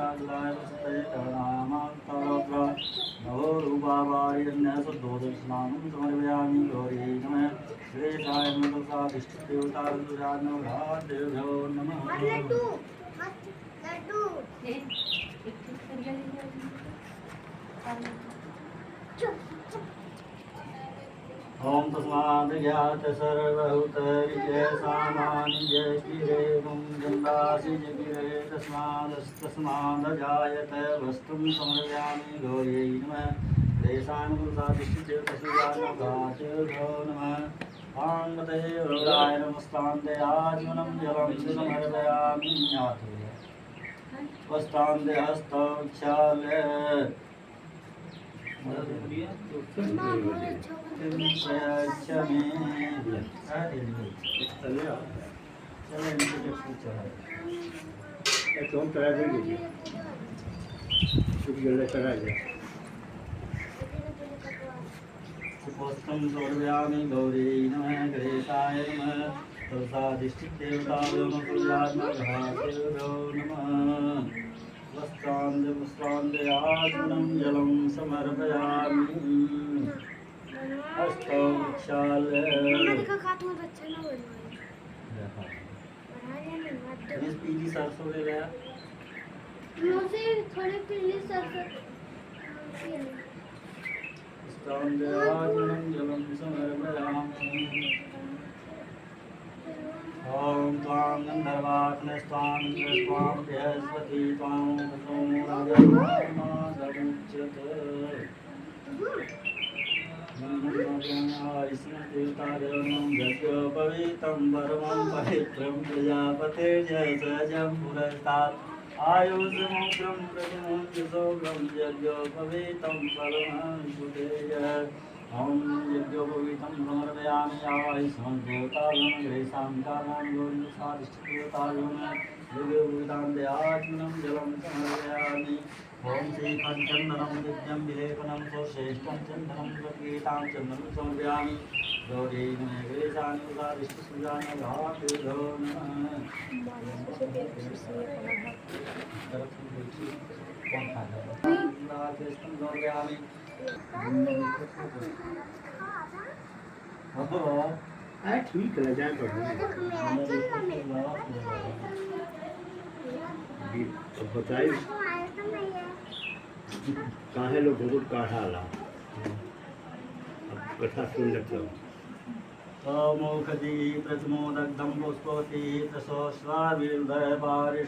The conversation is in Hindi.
कालाय वसते करणामान्तवत्र नवो रूपावारिण्यसुद्धोदस्नानं समर्पयामि गौरी नमः श्रेषाय नमः नमः ओम तस्माद् ज्ञात सर्वभूतविजय सामान्य गिरेवं गन्धासि गिरे तस्मादजायत वस्तुं समर्पयामि गौर्यै नमः देशानुसादिष्टिचेतसुजानभाचो नमः पाण्डते वरुणाय नमस्तान्ते आत्मनं जलं समर्पयामि वस्तान्ते हस्तोक्षालय पुष्पं समर्पयामि गौरी नमः गणेशाय नमः तुलसाधिष्ठितदेवताभ्यो नमः वस्त्रान्ते आत्मनं जलं समर्पयामि हस्तौ वृक्षालय पीली सरसों ले गया थोड़े पीली सरसों वस्त्रान्ते आत्मनं जलं समर्पयामि ओम त्वां गन्धर्वाग्नस्त्वां त्वां बृहस्पति त्वां सोमराजमादमुच्यत देवतादेवं यज्ञोपवीतं परमं पवित्रं प्रजापतिर्जयसहजं पुरस्तात् आयुषमुग्रं प्रतिमुञ्चसोग्रं यज्ञोपवीतं परमं सुतेय ओम यज्ञोपवीतं समर्पयामि आवाहि समदेवतागण ग्रेसां कामां गोविन्दसाधिष्ठितदेवतागण यज्ञोपवीतान्ते आत्मनं जलं समर्पयामि ओम श्रीखण्डचन्दनं दिव्यं विलेपनं स्वश्रेष्ठं चन्दनं प्रकीर्तां चन्दनं समर्पयामि गौरी नमः ग्रेसानुसाधिष्ठितसुजानभाभ्यो नमः समर्पयामि ठीक है जाए अब बताइए काहे लोग बहुत काढ़ा ला अब कथा सुन लेते हो प्रथमो दग्धं पुष्पवती प्रसो स्वाविर्दय बारिश